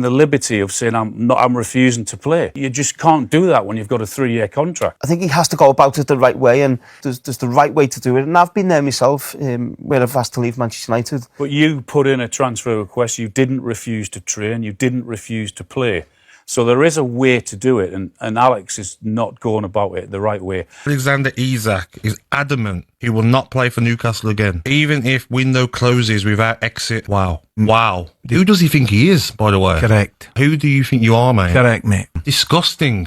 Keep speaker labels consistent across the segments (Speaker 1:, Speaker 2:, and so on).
Speaker 1: the liberty of saying I'm refusing to play. You just can't do that when you've got a 3-year contract.
Speaker 2: I think he has to go about it the right way, and there's the right way to do it. And I've been there myself, where I've asked to leave Manchester United.
Speaker 1: But you put in a transfer request. You didn't refuse to train. You didn't refuse to play. So there is a way to do it, and Alex is not going about it the right way.
Speaker 3: Alexander Isak is adamant he will not play for Newcastle again, even if window closes without exit. Wow. Who does he think he is, by the way?
Speaker 4: Correct.
Speaker 3: Who do you think you are, mate?
Speaker 4: Correct, mate.
Speaker 3: Disgusting.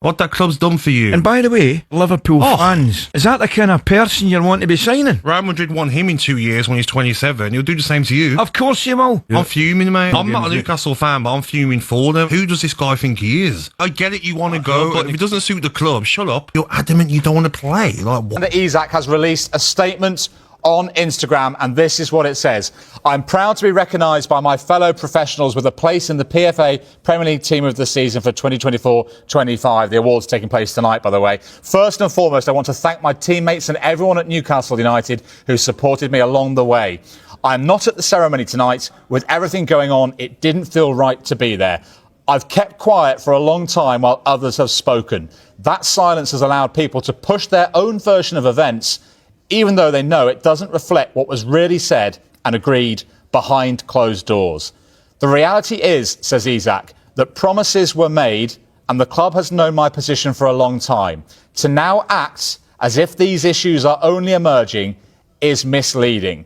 Speaker 3: What that club's done for you.
Speaker 4: And by the way, Liverpool fans, is that the kind of person you want to be signing?
Speaker 3: Real Madrid want him in 2 years when he's 27. He'll do the same to you.
Speaker 4: Of course you will.
Speaker 3: I'm fuming, mate. I'm not a Newcastle fan, but I'm fuming for them. Who does this guy think he is? I get it, you want to go, but if it doesn't suit the club, shut up. You're adamant you don't want to play. Like what?
Speaker 5: And Isak has released a statement on Instagram, and this is what it says. I'm proud to be recognised by my fellow professionals with a place in the PFA Premier League Team of the Season for 2024-25. The award's taking place tonight, by the way. First and foremost, I want to thank my teammates and everyone at Newcastle United who supported me along the way. I'm not at the ceremony tonight. With everything going on, it didn't feel right to be there. I've kept quiet for a long time while others have spoken. That silence has allowed people to push their own version of events, even though they know it doesn't reflect what was really said and agreed behind closed doors. The reality is, says Isak, that promises were made and the club has known my position for a long time. To now act as if these issues are only emerging is misleading.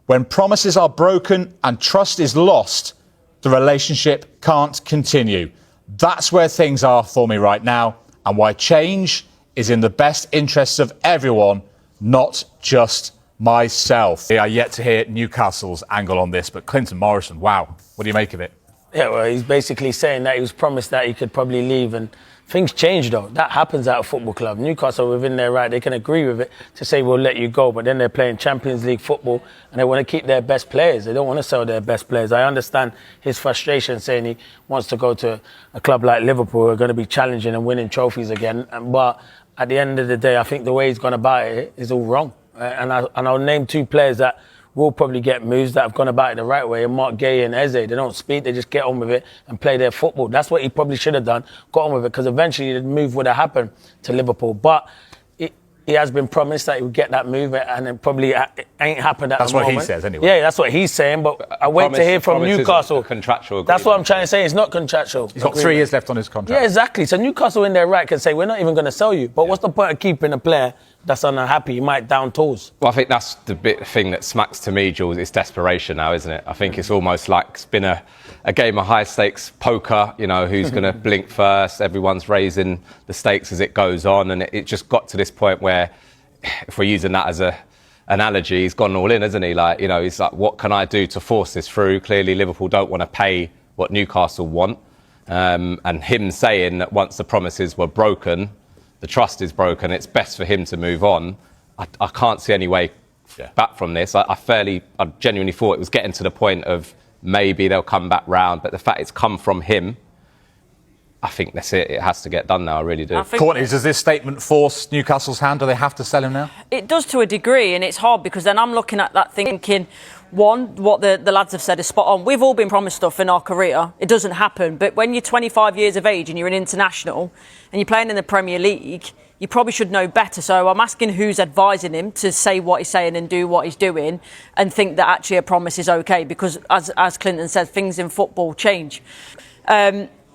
Speaker 5: When promises are broken and trust is lost, the relationship can't continue. That's where things are for me right now, and why change is in the best interests of everyone, not just myself. We are yet to hear Newcastle's angle on this, but Clinton Morrison, wow, what do you make of it?
Speaker 6: Yeah, well, he's basically saying that he was promised that he could probably leave, and things change though. That happens at a football club. Newcastle, within their right, they can agree with it to say we'll let you go, but then they're playing Champions League football and they want to keep their best players. They don't want to sell their best players. I understand his frustration saying he wants to go to a club like Liverpool who are going to be challenging and winning trophies again, but at the end of the day, I think the way he's gone about it is all wrong. And I'll name two players that will probably get moves that have gone about it the right way, and Mark Gay and Eze. They don't speak, they just get on with it and play their football. That's what he probably should have done, got on with it, because eventually the move would have happened to Liverpool. But he has been promised that he would get that move, and it probably ain't happened at the moment.
Speaker 5: That's what he says anyway.
Speaker 6: Yeah, that's what he's saying, but I wait to hear from Newcastle.
Speaker 7: Contractual agreement.
Speaker 6: That's what I'm trying to say, it's not contractual.
Speaker 5: He's got 3 years left on his contract.
Speaker 6: Yeah, exactly. So Newcastle in their right can say, we're not even going to sell you. But what's the point of keeping a player that's unhappy? You might down tools.
Speaker 7: Well, I think that's the thing that smacks to me, Jules. It's desperation now, isn't it? I think it's almost like it's been a game of high-stakes poker, you know, who's going to blink first. Everyone's raising the stakes as it goes on. And it just got to this point where, if we're using that as an analogy, he's gone all in, hasn't he? Like, you know, he's like, what can I do to force this through? Clearly, Liverpool don't want to pay what Newcastle want. And him saying that once the promises were broken, the trust is broken, it's best for him to move on. I can't see any way back from this. I genuinely thought it was getting to the point of maybe they'll come back round, but the fact it's come from him, I think that's it. It has to get done now. I really do.
Speaker 5: Courtney, does this statement force Newcastle's hand? Do they have to sell him now?
Speaker 8: It does to a degree, and it's hard because then I'm looking at that thinking, one, what the lads have said is spot on. We've all been promised stuff in our career. It doesn't happen. But when you're 25 years of age and you're an international and you're playing in the Premier League, you probably should know better. So I'm asking who's advising him to say what he's saying and do what he's doing and think that actually a promise is OK, because as Clinton said, things in football change.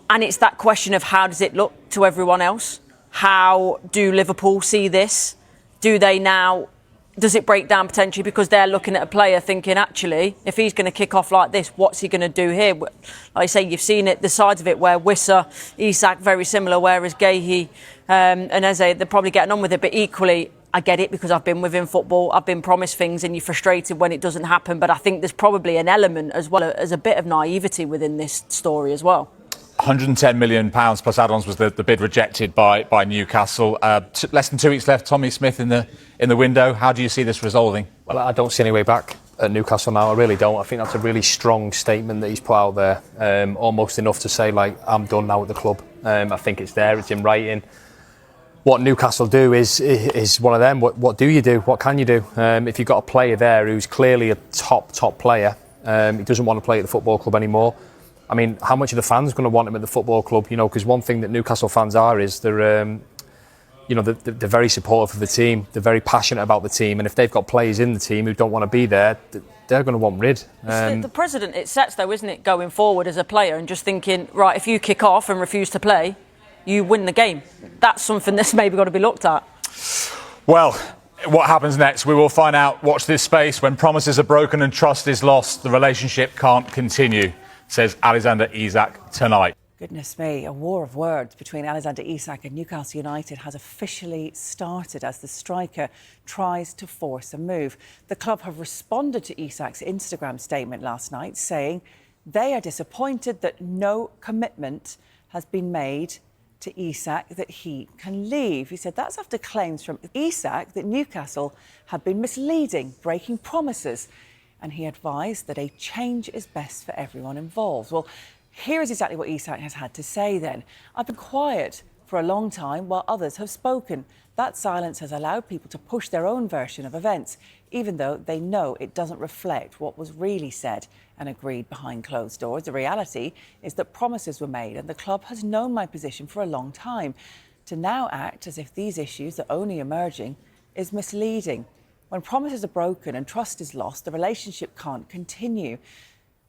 Speaker 8: And it's that question of how does it look to everyone else? How do Liverpool see this? Does it break down potentially because they're looking at a player thinking, actually, if he's going to kick off like this, what's he going to do here? Like I say, you've seen it, the sides of it where Wissa, Isak, very similar, whereas Gahey and Eze, they're probably getting on with it. But equally, I get it because I've been within football. I've been promised things and you're frustrated when it doesn't happen. But I think there's probably an element as well as a bit of naivety within this story as well.
Speaker 5: £110 million plus add-ons was the bid rejected by Newcastle. Less than 2 weeks left. Tommy Smith in the window. How do you see this resolving?
Speaker 9: Well, I don't see any way back at Newcastle now. I really don't. I think that's a really strong statement that he's put out there. Almost enough to say, like, I'm done now at the club. I think it's there. It's in writing. What Newcastle do is one of them. What do you do? What can you do? If you've got a player there who's clearly a top player, he doesn't want to play at the football club anymore. I mean, how much are the fans going to want him at the football club? You know, because one thing that Newcastle fans are is they're, you know, they're very supportive of the team. They're very passionate about the team, and if they've got players in the team who don't want to be there, they're going to want rid.
Speaker 8: The precedent it sets, though, isn't it, going forward as a player and just thinking, right, if you kick off and refuse to play, you win the game. That's something that's maybe got to be looked at.
Speaker 5: Well, what happens next? We will find out. Watch this space. When promises are broken and trust is lost, the relationship can't continue, says Alexander Isak tonight.
Speaker 10: Goodness me, a war of words between Alexander Isak and Newcastle United has officially started as the striker tries to force a move. The club have responded to Isak's Instagram statement last night, saying they are disappointed that no commitment has been made to Isak that he can leave. He said that's after claims from Isak that Newcastle had been misleading, breaking promises, and he advised that a change is best for everyone involved. Well, here is exactly what Isak has had to say then. I've been quiet for a long time while others have spoken. That silence has allowed people to push their own version of events, even though they know it doesn't reflect what was really said and agreed behind closed doors. The reality is that promises were made and the club has known my position for a long time. To now act as if these issues are only emerging is misleading. When promises are broken and trust is lost, the relationship can't continue.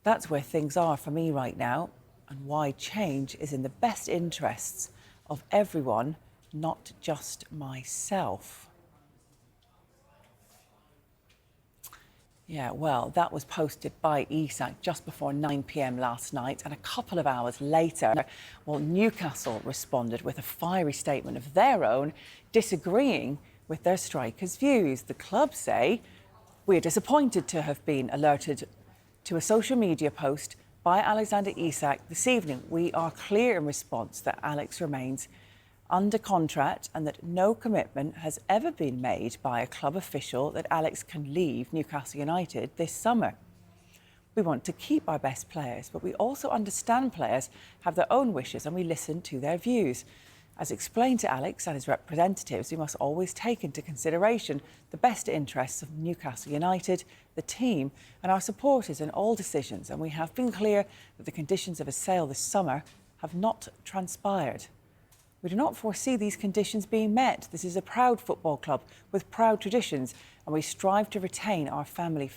Speaker 10: That's where things are for me right now, and why change is in the best interests of everyone, not just myself. Yeah, well, that was posted by Isak just before 9 p.m. last night, and a couple of hours later, well, Newcastle responded with a fiery statement of their own, disagreeing with their striker's views. The club say, "We're disappointed to have been alerted to a social media post by Alexander Isak this evening. We are clear in response that Alex remains under contract and that no commitment has ever been made by a club official that Alex can leave Newcastle United this summer. We want to keep our best players, but we also understand players have their own wishes and we listen to their views. As explained to Alex and his representatives, we must always take into consideration the best interests of Newcastle United, the team and our supporters in all decisions, and we have been clear that the conditions of a sale this summer have not transpired. We do not foresee these conditions being met. This is a proud football club with proud traditions, and we strive to retain our family